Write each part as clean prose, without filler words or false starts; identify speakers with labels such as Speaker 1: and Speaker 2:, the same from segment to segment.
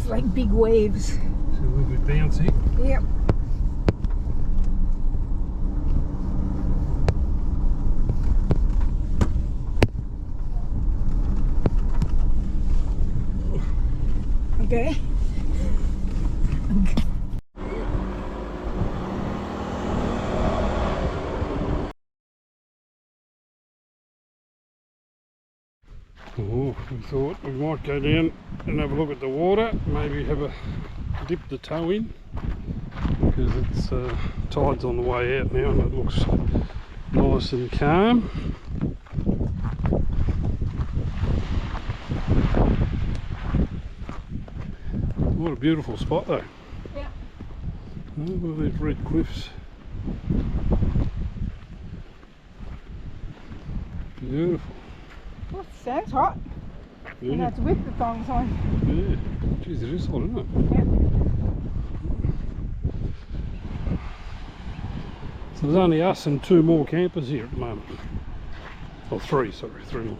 Speaker 1: like big waves.
Speaker 2: It's a little bit bouncy.
Speaker 1: Yep. Okay.
Speaker 2: Oh, we thought we might go down and have a look at the water, maybe have a dip the toe in, because it's tide's on the way out now and it looks nice and calm. What a beautiful spot though.
Speaker 1: Yeah.
Speaker 2: Oh, look at these red cliffs. Beautiful.
Speaker 1: Oh, sounds hot.
Speaker 2: Yeah.
Speaker 1: And that's with the thongs on.
Speaker 2: Yeah. Jeez, it is hot, isn't it?
Speaker 1: Yeah.
Speaker 2: So there's only us and 2 more campers here at the moment. Or 3, sorry, 3 more.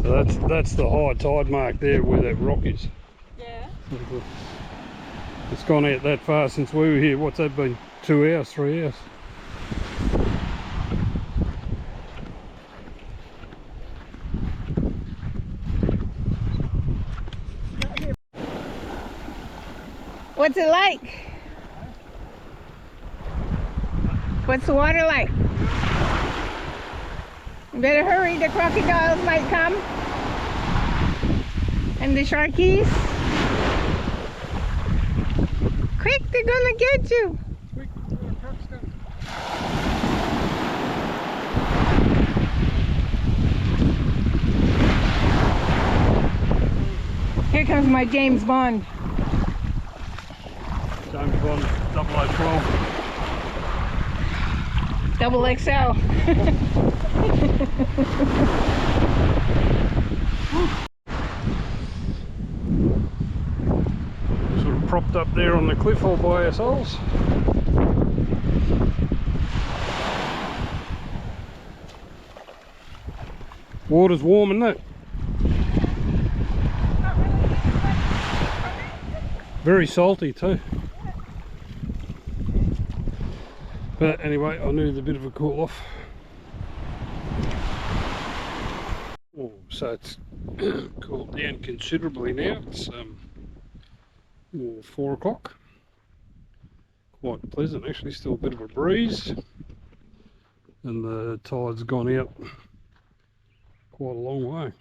Speaker 2: So that's the high tide mark there where that rock is.
Speaker 1: Yeah.
Speaker 2: It's gone out that far since we were here. What's that been? 2 hours, 3 hours?
Speaker 1: What's it like? What's the water like? You better hurry, the crocodiles might come. And the sharkies. Quick, they're gonna get you.
Speaker 2: Quick, truck's coming.
Speaker 1: Here comes my James Bond.
Speaker 2: James Bond 0012.
Speaker 1: Double XL.
Speaker 2: Sort of propped up there on the cliff all by ourselves. Water's warm, isn't it? Very salty too. But anyway, I needed a bit of a cool off. Oh, so it's cooled down considerably now. It's 4 o'clock. Quite pleasant actually, still a bit of a breeze. And the tide's gone out quite a long way.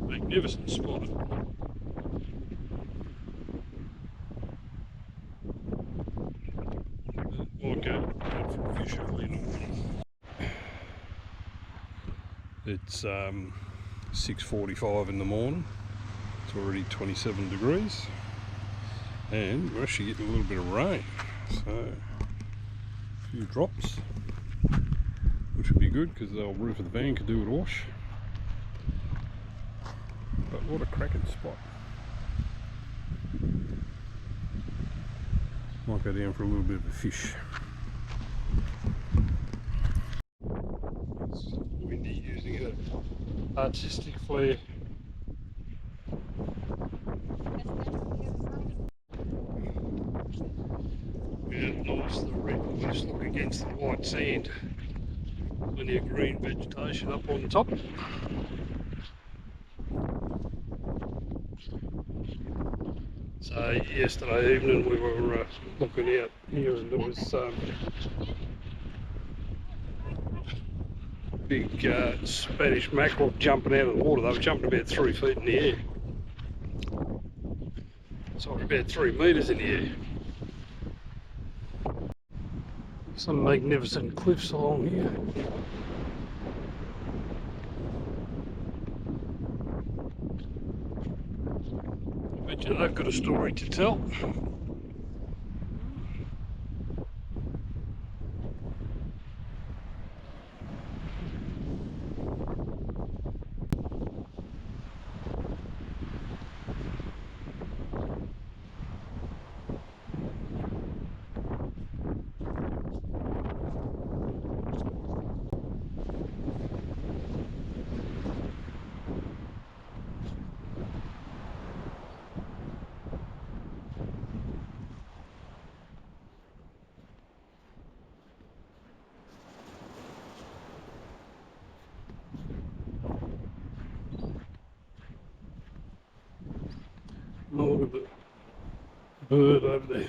Speaker 2: Magnificent spot. Okay, for a fish early in the morning. It's 6:45 in the morning. It's already 27 degrees, and we're actually getting a little bit of rain. So a few drops, which would be good because the old roof of the van could do with a wash. But what a cracking spot. Might go down for a little bit of a fish. It's Wendy using an artistic flair. Yeah, nice, the red just look against the white sand. Plenty of green vegetation up on top. So yesterday evening we were looking out here and there was big Spanish mackerel jumping out of the water. They were jumping about 3 feet in the air. So about 3 metres in the air. Some magnificent cliffs along here. I bet you they've got a story to tell. Oh, look at the bird over there.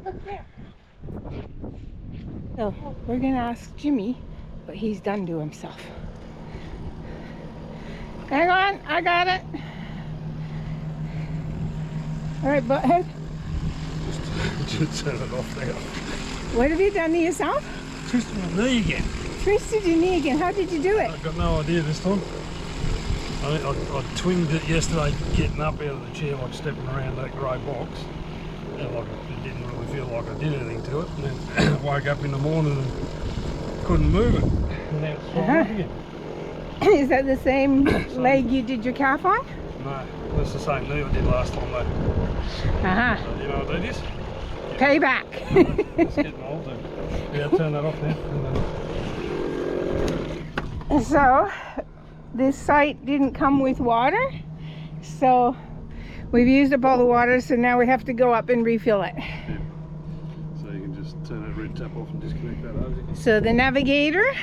Speaker 1: Look there. So we're gonna ask Jimmy what he's done to himself. Hang on, I got it. All right, butthead.
Speaker 2: Just turn it off now.
Speaker 1: What have you done to yourself?
Speaker 2: Twisted my knee again.
Speaker 1: Twisted your knee again. How did you do it?
Speaker 2: I've got no idea this time. I twinged it yesterday getting up out of the chair, like stepping around that grey box. And like it didn't really feel like I did anything to it. And then woke up in the morning and couldn't move it. And now it's fine again.
Speaker 1: Is that the same leg you did your calf on?
Speaker 2: No, that's the same knee I did last time though. So, you know what that is?
Speaker 1: Payback.
Speaker 2: It's getting old then. Yeah, turn that off now.
Speaker 1: So, this site didn't come with water, so we've used up all the water, so now we have to go up and refill it.
Speaker 2: Yeah. So you can just turn that red tap off and disconnect that over.
Speaker 1: So the navigator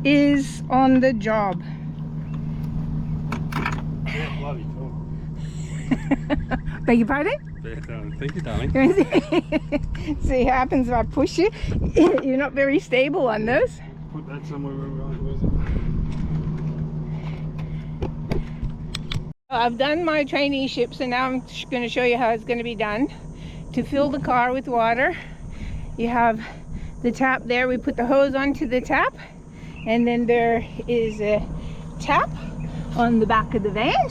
Speaker 1: is on the job.
Speaker 2: Yeah, bloody cool.
Speaker 1: Beg your pardon?
Speaker 2: Thank you, darling.
Speaker 1: See what happens if I push you? You're not very stable on those.
Speaker 2: Put that somewhere where we're going. Where's it?
Speaker 1: I've done my traineeship, so now I'm going to show you how it's going to be done. To fill the car with water, you have the tap there. We put the hose onto the tap, and then there is a tap on the back of the van,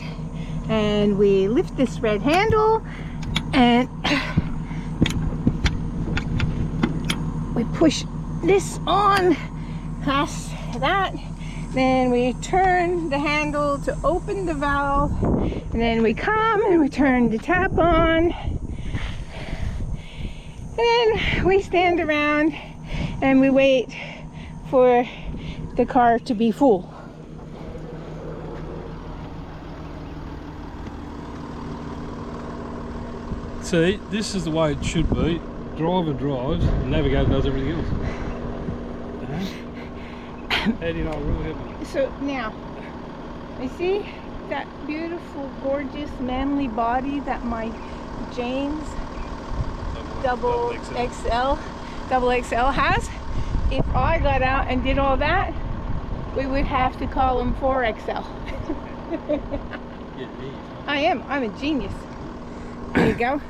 Speaker 1: and we lift this red handle and we push this on past that. Then we turn the handle to open the valve, and then we come and we turn the tap on, and then we stand around and we wait for the car to be full.
Speaker 2: See, this is the way it should be. Driver drives, the navigator does everything else. How do you know it really happened?
Speaker 1: So now, you see that beautiful, gorgeous, manly body that my James double XL has? If I got out and did all that, we would have to call him 4XL. I'm a genius. There you go.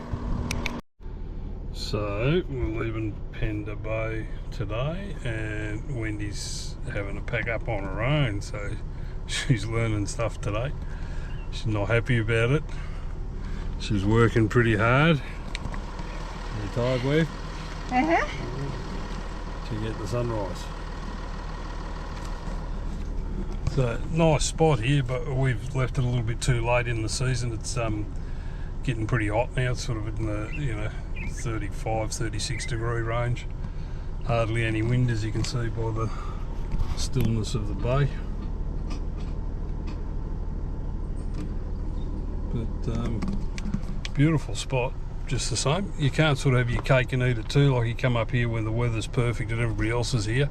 Speaker 2: So we're leaving Pender Bay today, and Wendy's having to pack up on her own, so she's learning stuff today. She's not happy about it. She's working pretty hard. Are you tired, Web? To get the sunrise. So nice spot here, but we've left it a little bit too late in the season. It's getting pretty hot now. It's sort of in the 35, 36 degree range. Hardly any wind, as you can see by the stillness of the bay. But beautiful spot, just the same. You can't sort of have your cake and eat it too, like you come up here when the weather's perfect and everybody else is here.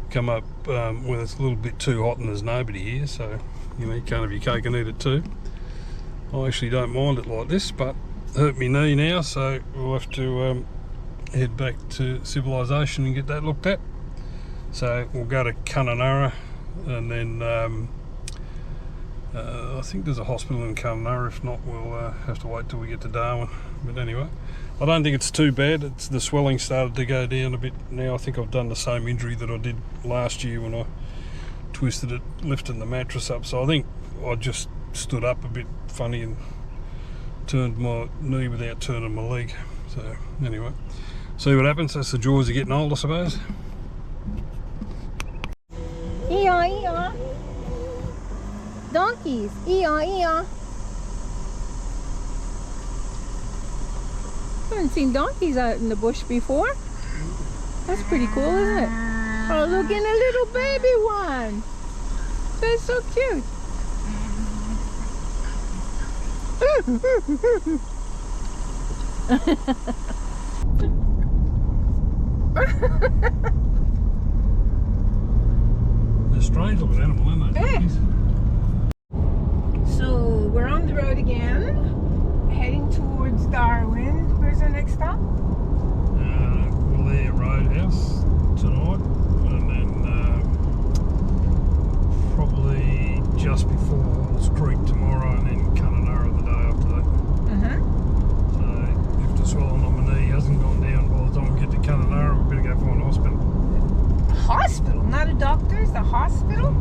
Speaker 2: come up when it's a little bit too hot and there's nobody here, so you know, you can't have your cake and eat it too. I actually don't mind it like this, but hurt me knee now, so we'll have to head back to civilization and get that looked at. So we'll go to Kununurra, and then I think there's a hospital in Kununurra. If not, we'll have to wait till we get to Darwin. But anyway, I don't think it's too bad. It's the swelling started to go down a bit now. I think I've done the same injury that I did last year when I twisted it lifting the mattress up. So I think I just stood up a bit funny and turned my knee without turning my leg. So anyway, see what happens. That's the joys of getting old, I suppose.
Speaker 1: Ee-yaw. Donkeys. Ee-yaw. I haven't seen donkeys out in the bush before. That's pretty cool, isn't it? Oh, look, and a little baby one. That's so cute.
Speaker 2: They're strange looking animal, aren't they?
Speaker 1: Yeah. So we're on the road again, heading towards Darwin. Where's our next stop?
Speaker 2: Willia Roadhouse tonight, and then probably just before Halls Creek tomorrow, and then Kununurra the day after that. So if the swelling on my knee hasn't gone down by the time we get to Kununurra, we better go find a hospital.
Speaker 1: Hospital, not a doctor's, a hospital?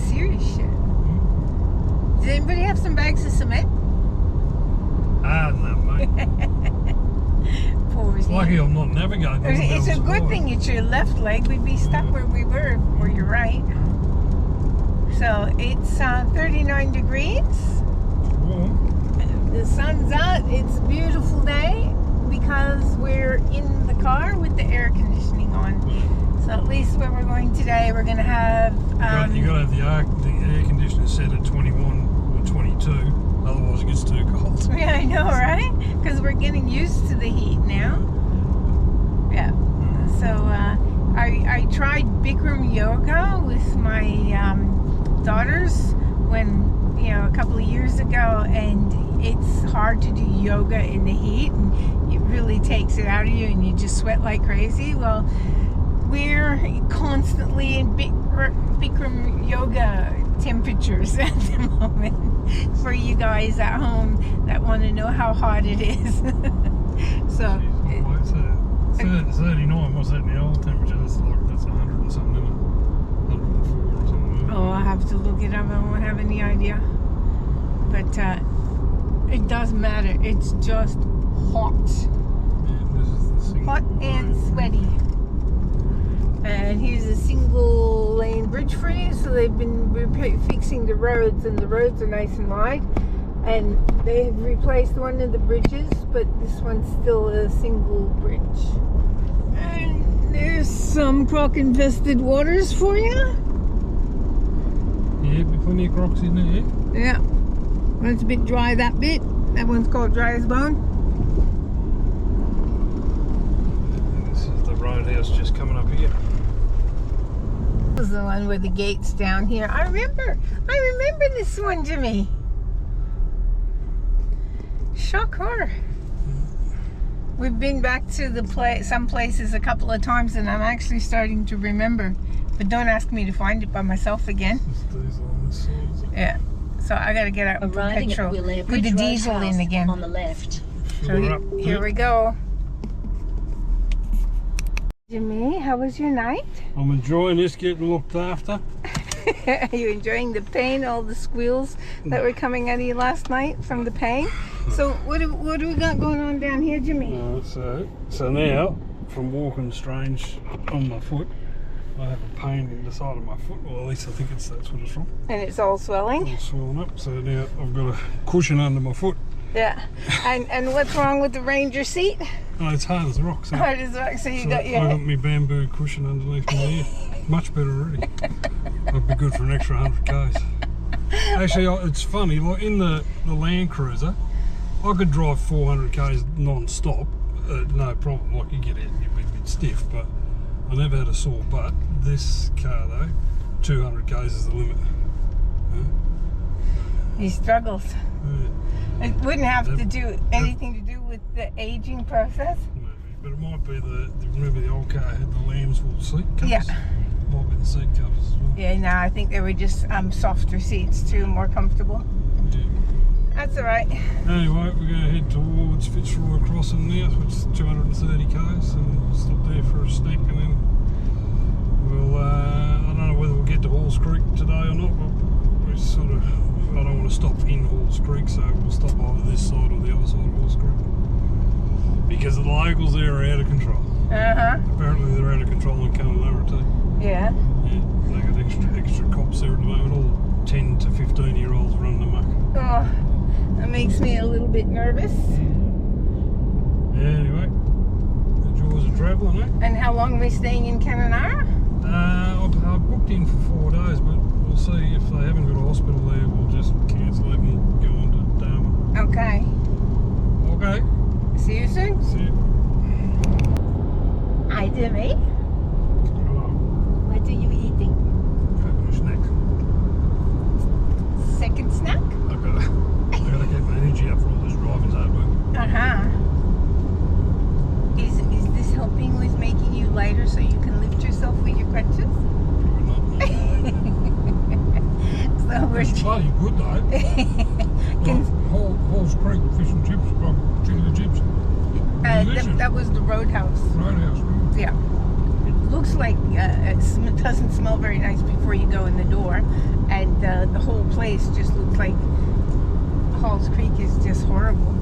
Speaker 1: Serious shit. Does anybody have some bags of cement?
Speaker 2: Ah, no, mate.
Speaker 1: Poor
Speaker 2: Lucky I'm not navigating.
Speaker 1: It's a good thing it's your left leg. We'd be stuck where we were, or your right. So it's 39 degrees.
Speaker 2: Warm.
Speaker 1: The sun's out. It's a beautiful day because we're in the car with the air conditioning on. So at least where we're going today, we're going to have...
Speaker 2: you got to have the air conditioner set at 21 or 22, otherwise it gets too cold.
Speaker 1: Yeah, I know, right? Because we're getting used to the heat now. Yeah. So I tried Bikram yoga with my daughters a couple of years ago, and it's hard to do yoga in the heat, and it really takes it out of you, and you just sweat like crazy. Well, we're constantly in Bikram yoga temperatures at the moment for you guys at home that want to know how hot it is. So
Speaker 2: It's 39, what's that in the old temperature? That's 100 and something, isn't it? 104 or something.
Speaker 1: oh, I'll have to look it up. I won't have any idea. But it doesn't matter. It's just hot.
Speaker 2: Yeah, this is the single
Speaker 1: Hot and sweaty. And here's a single lane bridge for you. So they've been fixing the roads, and the roads are nice and wide. And they've replaced one of the bridges, but this one's still a single bridge. And there's some croc-infested waters for you.
Speaker 2: Yeah, be plenty of crocs in there.
Speaker 1: Yeah. Well, it's a bit dry, that bit. That one's called dry as bone.
Speaker 2: And this is the roadhouse just coming up here.
Speaker 1: This is the one where the gate's down here. I remember this one, Jimmy. Shock horror. We've been back to the some places a couple of times, and I'm actually starting to remember. But don't ask me to find it by myself again.
Speaker 2: Just diesel on this side.
Speaker 1: Yeah. So I gotta get out and put petrol. Put the diesel in again.
Speaker 3: On the left.
Speaker 1: So here we go. Jimmy, how was your night?
Speaker 2: I'm enjoying this, getting looked after.
Speaker 1: Are you enjoying the pain, all the squeals that were coming out of you last night from the pain? So what do we got going on down here, Jimmy?
Speaker 2: So now, from walking strange on my foot, I have a pain in the side of my foot. Well, at least I think that's what it's from.
Speaker 1: And it's all swelling?
Speaker 2: It's all swollen up. So now I've got a cushion under my foot.
Speaker 1: Yeah. And what's wrong with the Ranger seat?
Speaker 2: Oh, it's hard as a rock. So,
Speaker 1: Hard as rock. So you got your
Speaker 2: I got my bamboo cushion underneath my ear. Much better already. That'd be good for an extra 100 k's. Actually, it's funny. Like in the Land Cruiser, I could drive 400 k's non-stop, no problem. Like you get out, you'd be a bit stiff, but I never had a sore butt. this car though, 200 k's is the limit.
Speaker 1: He struggles.
Speaker 2: Yeah.
Speaker 1: It wouldn't have to do anything to do with the aging process.
Speaker 2: Maybe, but it might be remember the old car had the lamb's wool seat covers?
Speaker 1: Yeah.
Speaker 2: Might be the seat covers as well.
Speaker 1: Yeah, no, I think they were just softer seats too, more comfortable.
Speaker 2: Yeah.
Speaker 1: That's all right.
Speaker 2: Anyway, we're going to head towards Fitzroy Crossing now, which is 230 k's, and we'll stop there for a snack, and then we'll, I don't know whether we'll get to Halls Creek today or not, but we sort of, I don't want to stop in Halls Creek, so we'll stop either this side or the other side of Halls Creek. Because the locals there are out of control.
Speaker 1: Uh-huh.
Speaker 2: Apparently they're out of control in Kununurra too.
Speaker 1: Yeah.
Speaker 2: Yeah, they got extra cops there at the moment, all 10 to 15 year olds running amok.
Speaker 1: Oh, that makes me a little bit nervous.
Speaker 2: Yeah, anyway, the joys of travelling, eh?
Speaker 1: And how long are we staying in Kununurra?
Speaker 2: I've booked in for 4 days, but we'll see if they haven't got a hospital there, we'll just cancel it and go on to Darwin.
Speaker 1: Okay.
Speaker 2: Okay.
Speaker 1: See you soon.
Speaker 2: See you.
Speaker 1: Hi, Jimmy.
Speaker 2: Hello.
Speaker 1: What are you eating?
Speaker 2: Having a snack.
Speaker 1: Second snack?
Speaker 2: I gotta get my energy up for all this driving hard work.
Speaker 1: Uh-huh. Is this helping with making you lighter so you can lift yourself with your crutches?
Speaker 2: Probably not. No.
Speaker 1: So we're
Speaker 2: It's bloody good though. Halls Creek fish and chips, chicken chips.
Speaker 1: that was the Roadhouse.
Speaker 2: Roadhouse.
Speaker 1: Yeah. It looks like it doesn't smell very nice before you go in the door, and the whole place just looks like Halls Creek is just horrible.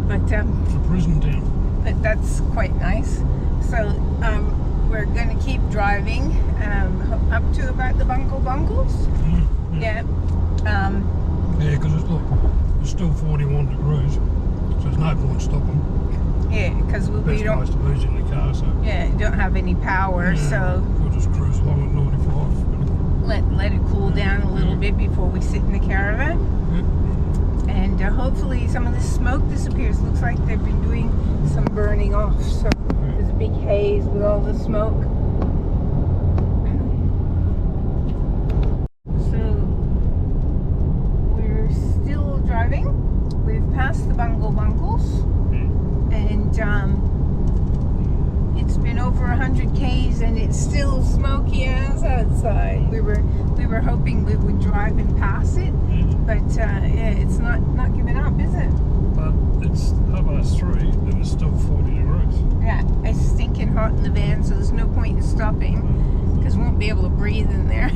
Speaker 1: But
Speaker 2: It's a prison town.
Speaker 1: that's quite nice. So we're gonna keep driving up to about the Bungles. Yeah.
Speaker 2: Yeah, because it's still 41 degrees, so there's no point stopping.
Speaker 1: Yeah, because we
Speaker 2: Best
Speaker 1: don't.
Speaker 2: place to be is in the car, so.
Speaker 1: Yeah, don't have any power, so
Speaker 2: We'll just cruise along at 95.
Speaker 1: let it cool down a little bit before we sit in the caravan.
Speaker 2: Yeah.
Speaker 1: And hopefully some of the smoke disappears. Looks like they've been doing some burning off, so there's a big haze with all the smoke. So we're still driving. We've passed the Bungles, and it's been over 100 k's, and it's still smoky as outside. We were hoping we would drive and pass it, but yeah, it's not giving up, is it?
Speaker 2: But it's 3:30 and it's still 40 degrees.
Speaker 1: Yeah, it's stinking hot in the van, so there's no point in stopping because we won't be able to breathe in there.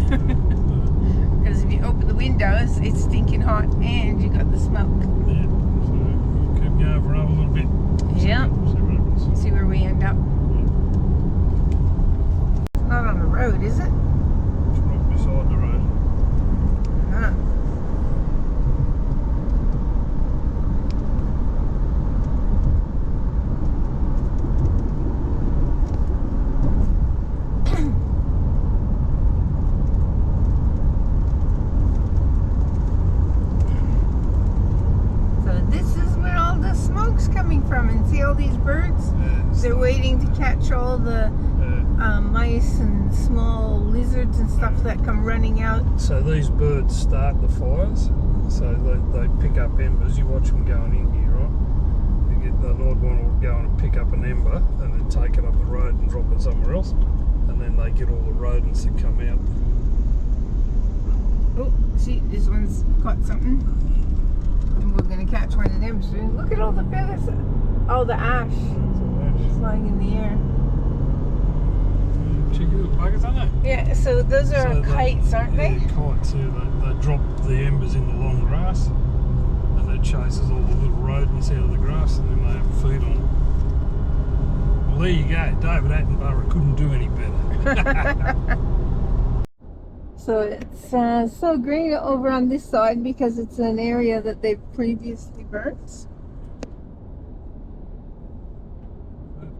Speaker 1: Because if you open the windows, it's stinking hot and you got the smoke.
Speaker 2: Yeah, so we'll keep going for another little bit.
Speaker 1: Yeah.
Speaker 2: See what happens.
Speaker 1: See where we end up. It's not on the road, is it?
Speaker 2: It's right beside the road.
Speaker 1: Huh. So this is where all the smoke's coming from, and see all these birds? They're waiting to catch all the mice and small lizards and stuff that come running out.
Speaker 2: So these birds start the fires, so they pick up embers. You watch them going in here, right? You get the odd one will go and pick up an ember and then take it up the road and drop it somewhere else, and then they get all the rodents that come out.
Speaker 1: Oh, see, this one's caught something. And we're going to catch one of them soon. Look at all the feathers. All the ash flying in the air.
Speaker 2: Cheeky little buggers, aren't they?
Speaker 1: Yeah, so those are kites, aren't they?
Speaker 2: Yeah, kites, yeah. They drop the embers in the long grass and it chases all the little rodents out of the grass, and then they have a feed on them. Well, there you go. David Attenborough couldn't do any better.
Speaker 1: So it's so green over on this side because it's an area that they've previously burnt.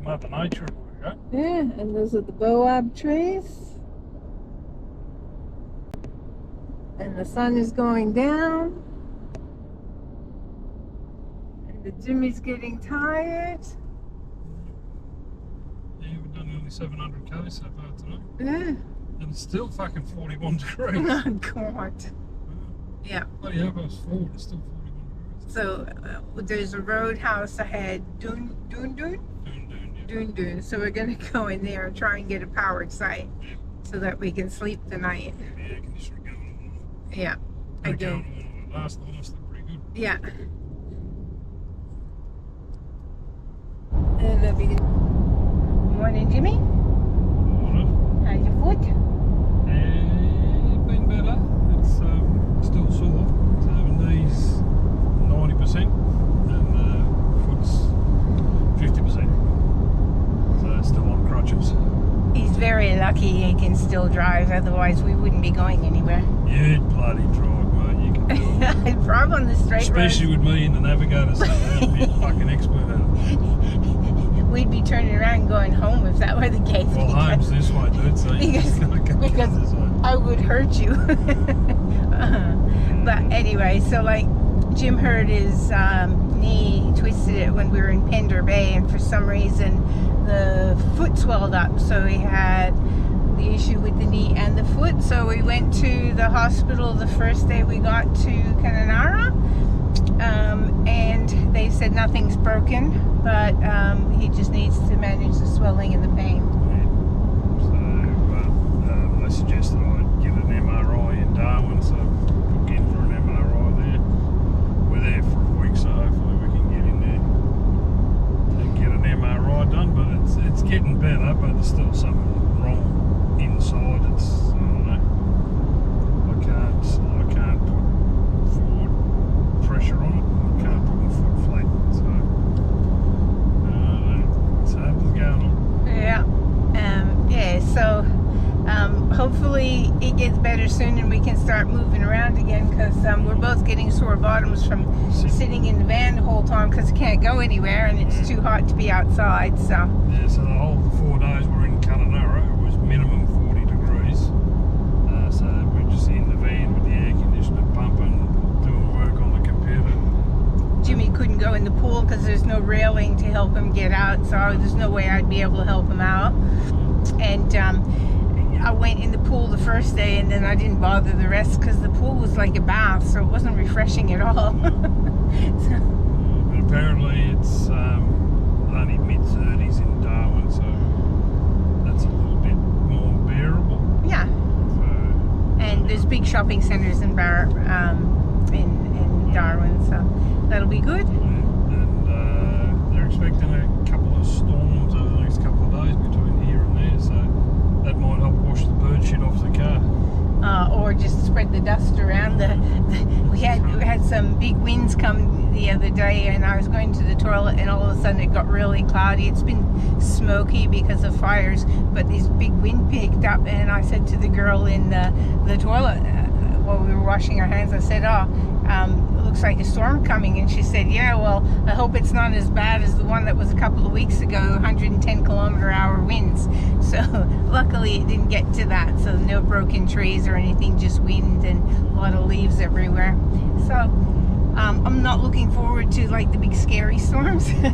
Speaker 2: Mother Nature at work, eh?
Speaker 1: Yeah, and those are the boab trees. And the sun is going down. And the Jimmy's getting tired.
Speaker 2: Yeah, we've done nearly 700 k's so far today.
Speaker 1: Yeah.
Speaker 2: And it's still fucking 41 degrees.
Speaker 1: Oh, God. Yeah.
Speaker 2: Bloody hell, I was forward, it's still 41 degrees.
Speaker 1: So there's a roadhouse ahead. Dun. So we're going to go in there and try and get a powered site so that we can sleep the night.
Speaker 2: Yeah, air conditioner going on.
Speaker 1: Yeah. Again.
Speaker 2: Last night I slept pretty good.
Speaker 1: Yeah. And that'll be good. Morning, Jimmy.
Speaker 2: Morning.
Speaker 1: How's your foot?
Speaker 2: Been better. It's still sore. So the knees 90% and the foot's 50%. So it's still on crutches.
Speaker 1: He's very lucky he can still drive, otherwise we wouldn't be going anywhere.
Speaker 2: Yeah, bloody drive, mate. You can do it.
Speaker 1: I'd drive on the straight
Speaker 2: Especially
Speaker 1: road.
Speaker 2: with me in the navigator, so I'd be a fucking expert at it.
Speaker 1: We'd be turning around and going home if that were the case.
Speaker 2: Well, home's this way, dude, so you just gotta go
Speaker 1: because
Speaker 2: this way.
Speaker 1: I would hurt you. But anyway, so like Jim hurt his knee, twisted it when we were in Pender Bay, and for some reason the foot swelled up, so he had the issue with the knee and the foot. So we went to the hospital the first day we got to Kununurra, and they said nothing's broken, but he just needs to manage the swelling and the pain.
Speaker 2: So they suggested I get an MRI in Darwin, so book in for an MRI there. We're there for a week, so hopefully we can get in there and get an MRI done. But it's getting better, but there's still something wrong inside. It's I don't know. I can't put forward pressure on it. I can't put my foot flat. So something's going on.
Speaker 1: Yeah. So hopefully it gets better soon and we can start moving around again, because we're both getting sore bottoms from sitting in the van the whole time because we can't go anywhere and it's too hot to be outside. So
Speaker 2: yeah, so the whole 4 days we're in Kununurra, it was minimum 40 degrees. So we're just in the van with the air conditioner pumping, doing work on the computer.
Speaker 1: Jimmy couldn't go in the pool because there's no railing to help him get out, so there's no way I'd be able to help him out. And I went in the pool the first day and then I didn't bother the rest because the pool was like a bath, so it wasn't refreshing at all.
Speaker 2: But apparently it's only mid-30s in Darwin, so that's a little bit more bearable.
Speaker 1: Yeah. And there's big shopping centres in Darwin, so that'll be good.
Speaker 2: And they're expecting a couple of storms over the next couple of days between here and there, so that might help wash the bird shit off the car.
Speaker 1: Or just spread the dust around. We had some big winds come the other day, and I was going to the toilet, and all of a sudden it got really cloudy. It's been smoky because of fires, but this big wind picked up, and I said to the girl in the toilet while we were washing our hands, I said, it looks like a storm coming. And she said, yeah, well, I hope it's not as bad as the one that was a couple of weeks ago, 110 kilometer-hour winds. So luckily it didn't get to that, so no broken trees or anything, just wind and a lot of leaves everywhere. So I'm not looking forward to like the big scary storms.
Speaker 2: We're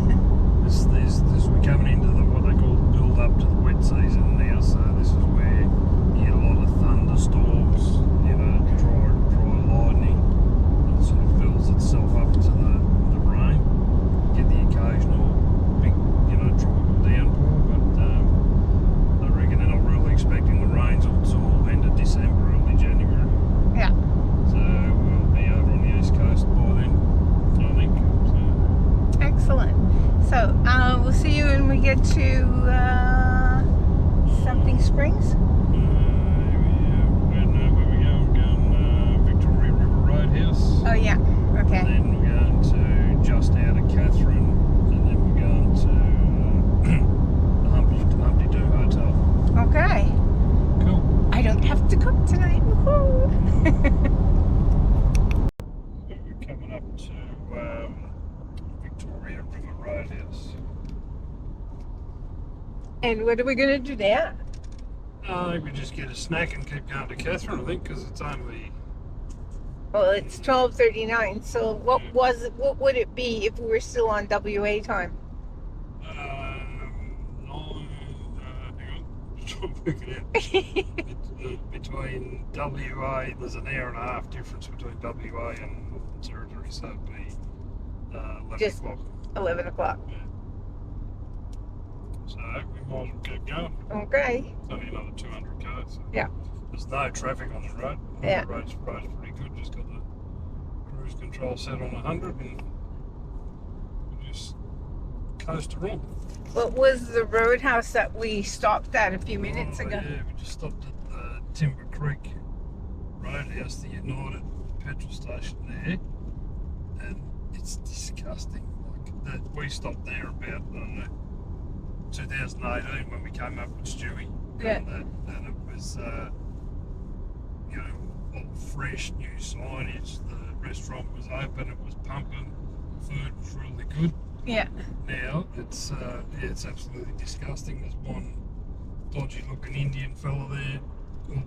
Speaker 2: coming into what they call the build up to the wet season now, so this is where you get a lot of thunderstorms, dry lightning, and it sort of builds itself up to the rain. Get the occasional big, tropical downpour, but I reckon they're not really expecting the rains until end of December, early January.
Speaker 1: Yeah.
Speaker 2: So we'll be over on the east coast by then, I think. So.
Speaker 1: Excellent. So we'll see you when we get to Something Springs.
Speaker 2: Where we go? We're going Victoria River Roadhouse.
Speaker 1: Oh yeah. Okay.
Speaker 2: And then we're going to just out of Catherine, and then we're going to the Humpty Doo Hotel.
Speaker 1: Okay.
Speaker 2: Cool.
Speaker 1: I don't have to cook tonight. Woohoo!
Speaker 2: We're coming up to Victoria River Roadhouse.
Speaker 1: And what are we going to do there?
Speaker 2: I think we just get a snack and keep going to Catherine, I think, because it's only...
Speaker 1: Well, it's 12:39. So what would it be if we were still on WA time?
Speaker 2: hang on. work it out. Between WA, there's an hour and a half difference between WA and Northern Territory, so it'd be 11
Speaker 1: Just
Speaker 2: o'clock.
Speaker 1: 11 o'clock.
Speaker 2: Yeah. So we might as well keep going.
Speaker 1: Okay.
Speaker 2: It's only another 200 k's. So
Speaker 1: Yeah.
Speaker 2: there's no traffic on the road.
Speaker 1: Yeah.
Speaker 2: The road's pretty good. Just got the cruise control set on 100 and we just coast along.
Speaker 1: What was the roadhouse that we stopped at a few minutes ago?
Speaker 2: Yeah, we just stopped at the Timber Creek Roadhouse, the United petrol station there, and it's disgusting. Like that, we stopped there about, I don't know, 2018 when we came up with Stewie.
Speaker 1: Yeah.
Speaker 2: And it was, you know, all fresh, new signage. The restaurant was open, it was pumping, the food was really good.
Speaker 1: Yeah.
Speaker 2: Now it's it's absolutely disgusting. There's one dodgy looking Indian fella there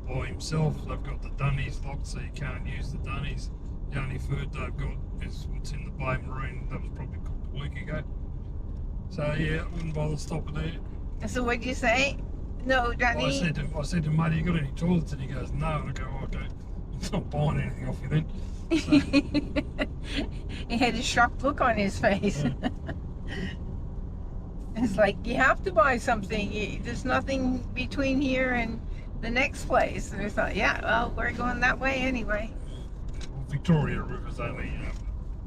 Speaker 2: all by himself. They've got the dunnies locked so you can't use the dunnies. The only food they've got is what's in the Bay Marine that was probably cooked a week ago. So yeah, I wouldn't bother stopping there.
Speaker 1: So what'd you say? No, Danny.
Speaker 2: I said to mate, you got any toilets? And he goes, no. And I go, okay, I'm not buying anything off you then. So,
Speaker 1: He had a shocked look on his face.
Speaker 2: yeah.
Speaker 1: It's like, you have to buy something. There's nothing between here and the next place. And I thought, yeah, well, we're going that way anyway.
Speaker 2: Well, Victoria River's only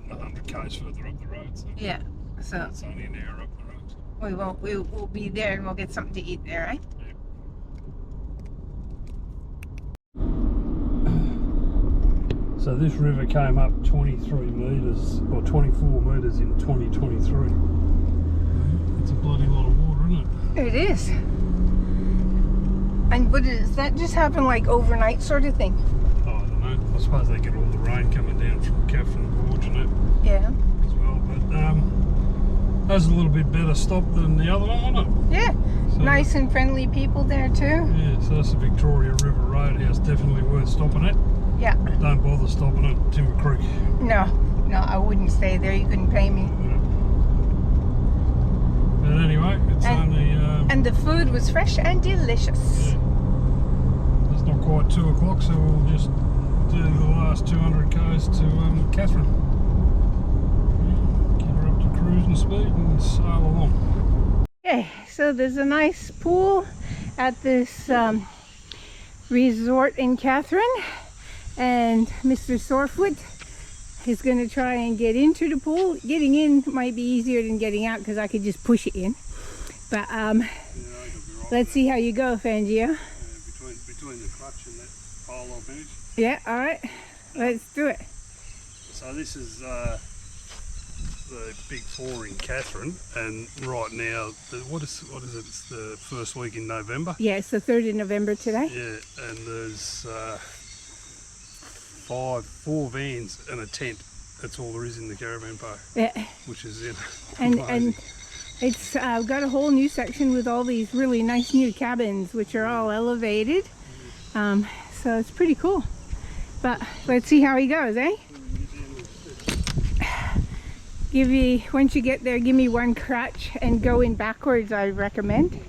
Speaker 2: 100 k's further up the road. So
Speaker 1: Yeah, so
Speaker 2: it's only an hour up the road.
Speaker 1: we'll be there and we'll get something to eat there, right?
Speaker 2: Yeah. So this river came up 23 metres or 24 metres in 2023. It's a bloody lot of water, isn't it?
Speaker 1: It is. And does that just happen like overnight sort of thing?
Speaker 2: Oh, I don't know. I suppose they get all the rain coming down from Catherine Gorge and that
Speaker 1: Yeah.
Speaker 2: as well. But that was a little bit better stop than the other one, wasn't it?
Speaker 1: Yeah.
Speaker 2: So,
Speaker 1: Nice and friendly people there too.
Speaker 2: Yeah, so that's the Victoria River Roadhouse. Definitely worth stopping at.
Speaker 1: Yeah.
Speaker 2: Don't bother stopping at Timber Creek.
Speaker 1: No, I wouldn't stay there. You couldn't pay me.
Speaker 2: But anyway, it's only...
Speaker 1: And the food was fresh and delicious.
Speaker 2: yeah. It's not quite 2 o'clock, so we'll just do the last 200 k's to Catherine. Get her up to cruising speed and sail along.
Speaker 1: Okay, so there's a nice pool at this resort in Catherine. And Mr. Sorefoot is going to try and get into the pool. Getting in might be easier than getting out because I could just push it in. But
Speaker 2: Yeah, right
Speaker 1: let's see how you go, Fangio.
Speaker 2: between the clutch and that pole I'll manage.
Speaker 1: Yeah, all right. Let's do it.
Speaker 2: So this is the big four in Catherine, and right now, what is it? It's the first week in November.
Speaker 1: Yeah, it's the 3rd of November today.
Speaker 2: Yeah, and there's 4 vans and a tent. That's all there is in the caravan park.
Speaker 1: Yeah.
Speaker 2: Which is
Speaker 1: And it's got a whole new section with all these really nice new cabins, which are all elevated. So it's pretty cool. But let's see how he goes, eh? Once you get there, give me one crutch and go in backwards, I recommend.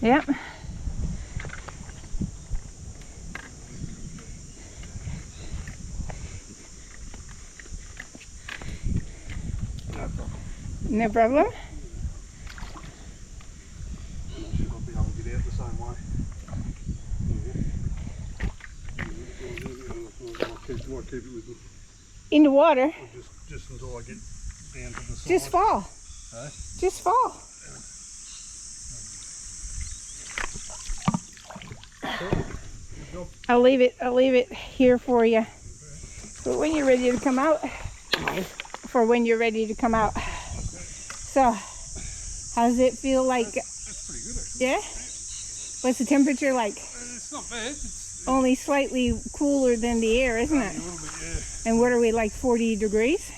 Speaker 1: Yep. No problem.
Speaker 2: I'll be able to get out the same way. Might keep it with me.
Speaker 1: In the water.
Speaker 2: Or just until I get down to the side.
Speaker 1: Just fall.
Speaker 2: Huh?
Speaker 1: Just fall. I'll leave it here for you. But when you're ready to come out, So, how does it feel like?
Speaker 2: That's pretty good actually.
Speaker 1: Yeah? What's the temperature like?
Speaker 2: It's not bad. It's
Speaker 1: Only slightly cooler than the air, isn't
Speaker 2: a
Speaker 1: it?
Speaker 2: little bit, yeah.
Speaker 1: And what are we, like 40 degrees?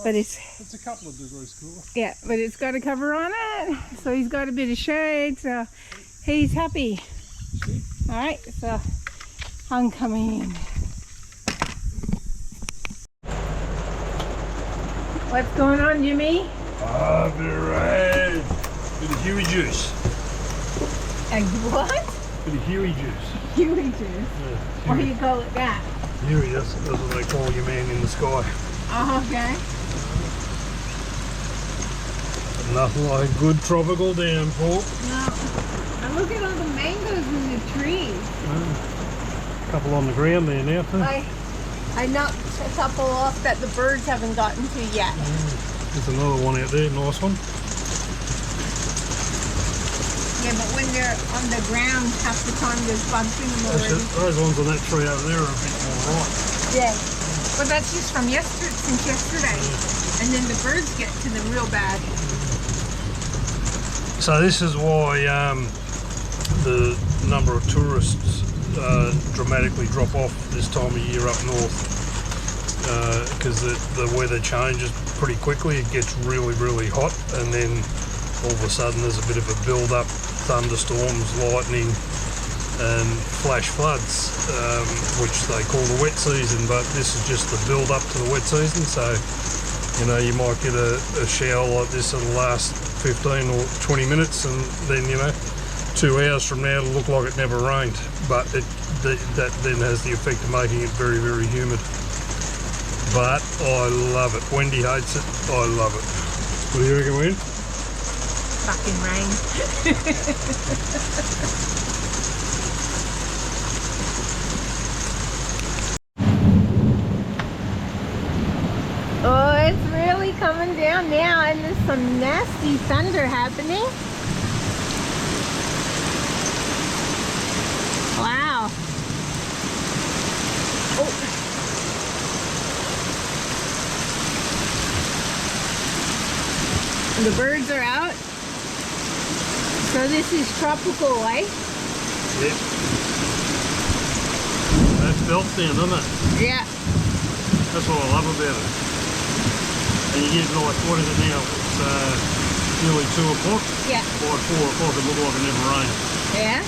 Speaker 1: But it's,
Speaker 2: a couple of degrees cooler.
Speaker 1: yeah, but it's got a cover on it. So he's got a bit of shade, so he's happy. All right, so I'm coming in. What's going on, Jimmy?
Speaker 2: Ah, very bit of Huey juice.
Speaker 1: And what?
Speaker 2: Bit of Huey juice.
Speaker 1: Huey juice.
Speaker 2: Yeah,
Speaker 1: What do you call it that?
Speaker 2: Huey, that's what they call your man in the sky.
Speaker 1: Oh, okay.
Speaker 2: Nothing like a good tropical downpour.
Speaker 1: No. And look at all the mangoes in the trees.
Speaker 2: A couple on the ground there now too.
Speaker 1: I knocked a couple off that the birds haven't gotten to yet.
Speaker 2: There's another one out there, nice one.
Speaker 1: Yeah, but when they're on the ground, half the time there's bugs in them already.
Speaker 2: Those ones on that tree over there are a bit more ripe.
Speaker 1: Yeah. Well, that's just from since yesterday. Yeah. And then the birds get to them real bad.
Speaker 2: So this is why the number of tourists dramatically drop off this time of year up north, because the weather changes pretty quickly. It gets really, really hot, and then all of a sudden there's a bit of a build-up, thunderstorms, lightning, and flash floods, which they call the wet season. But this is just the build-up to the wet season. So, you know, you might get a shower like this in the last 15 or 20 minutes, and then, you know, 2 hours from now it'll look like it never rained. But that then has the effect of making it very, very humid. But I love it. Wendy hates it. I love it. What do you reckon, Wendy?
Speaker 1: Fucking rain. Oh, it's really coming down now, and there's some nasty thunder happening. Wow. Oh. The birds are out. So this is tropical, eh?
Speaker 2: Yep. That's belt down, isn't it?
Speaker 1: Yeah.
Speaker 2: That's what I love about it. And you get like, what is it now? It's nearly 2 o'clock.
Speaker 1: Yeah.
Speaker 2: By 4 o'clock it looked like it never rained.
Speaker 1: Yeah?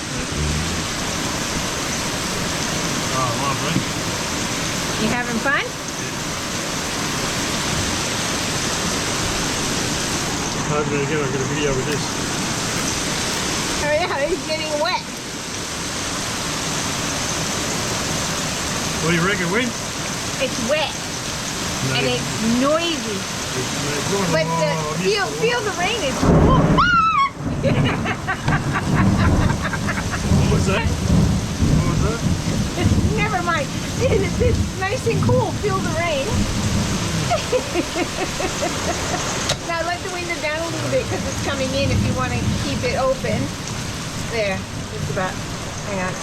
Speaker 2: Oh, lovely.
Speaker 1: You having fun?
Speaker 2: Hopefully again I'll get a video with this.
Speaker 1: Oh yeah, he's getting wet.
Speaker 2: What do you reckon, Win?
Speaker 1: It's wet.
Speaker 2: No.
Speaker 1: And it's noisy. But feel the rain. It's cool.
Speaker 2: What was that? What was that?
Speaker 1: Never mind. It's nice and cool. Feel the rain. Now let the window down a little bit because it's coming in if you want to keep it open. There, just about. Hang on.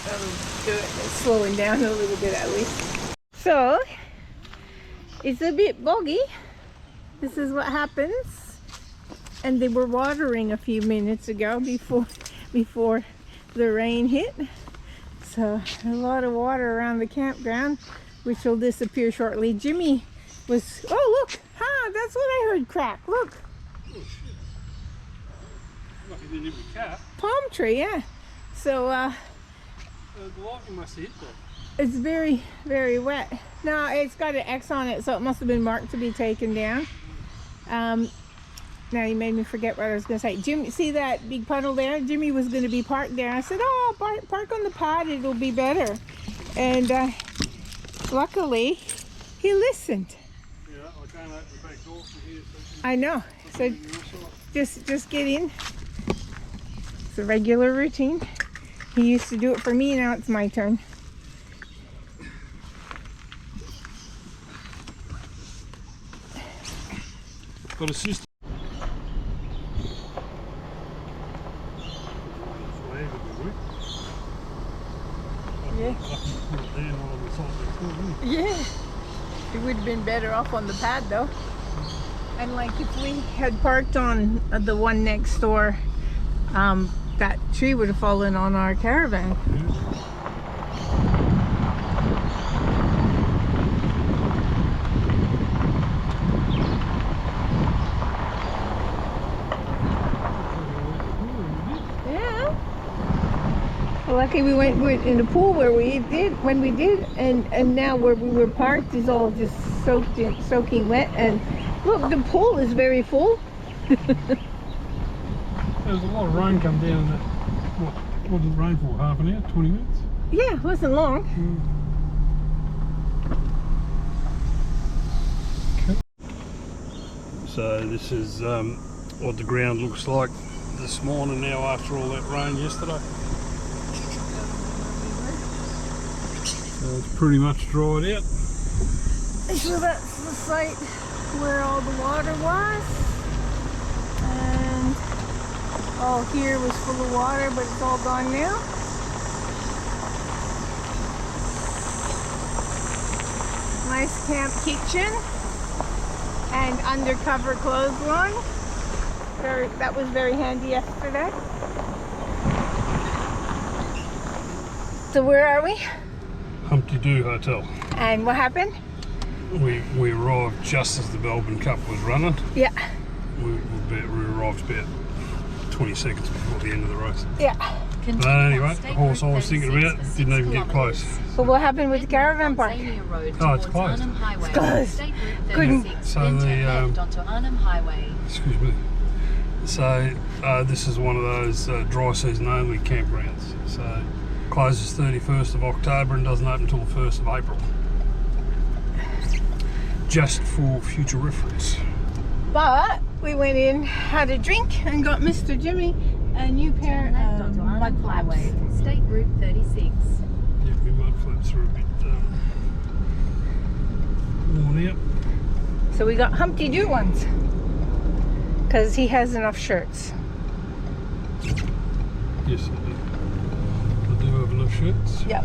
Speaker 1: That'll do it. It's slowing down a little bit at least. So, it's a bit boggy. This is what happens. And they were watering a few minutes ago before the rain hit. So a lot of water around the campground, which will disappear shortly. Jimmy was, oh look, that's what I heard crack, look.
Speaker 2: Oh shit. Like it didn't hit the cat.
Speaker 1: Palm tree, yeah. So
Speaker 2: The lightning must have hit that.
Speaker 1: it's very, very wet. No, it's got an X on it, so it must have been marked to be taken down. Now you made me forget what I was going to say. Jimmy, see that big puddle there? Jimmy was going to be parked there. I said, oh, park on the pad, it'll be better. And luckily, he listened.
Speaker 2: Yeah, I can't open the back door from here. So
Speaker 1: I know. So just get in. It's a regular routine. He used to do it for me, now it's my turn.
Speaker 2: got a system.
Speaker 1: Yeah. Yeah. It would have been better off on the pad though. And like if we had parked on the one next door, that tree would have fallen on our caravan. lucky we went in the pool where when we did, and now where we were parked is all just soaking wet. And look, the pool is very full.
Speaker 2: There was a lot of rain come down in that. What did it rain for? Half an hour? 20 minutes?
Speaker 1: Yeah, it wasn't long.
Speaker 2: Okay. So this is what the ground looks like this morning now after all that rain yesterday. So it's pretty much dried out.
Speaker 1: So that's the site where all the water was. And all here was full of water, but it's all gone now. Nice camp kitchen and undercover clothesline. That was very handy yesterday. So where are we?
Speaker 2: Humpty Doo Hotel.
Speaker 1: And what happened?
Speaker 2: We arrived just as the Melbourne Cup was running.
Speaker 1: Yeah.
Speaker 2: We arrived about 20 seconds before the end of the race.
Speaker 1: Yeah.
Speaker 2: But anyway, the horse I was thinking about didn't even get close.
Speaker 1: But what happened with the caravan park?
Speaker 2: Oh, it's closed.
Speaker 1: It's closed. Couldn't.
Speaker 2: So excuse me. So this is one of those dry season only campgrounds. So closes 31st of October and doesn't open until the 1st of April. Just for future reference.
Speaker 1: But we went in, had a drink, and got Mr. Jimmy a new pair of mud flaps.
Speaker 3: State Route 36.
Speaker 2: Yeah, my mud flaps are a bit worn out.
Speaker 1: So we got Humpty Doo ones. Because he has enough shirts.
Speaker 2: Yes, I do. I do have enough shirts.
Speaker 1: Yep.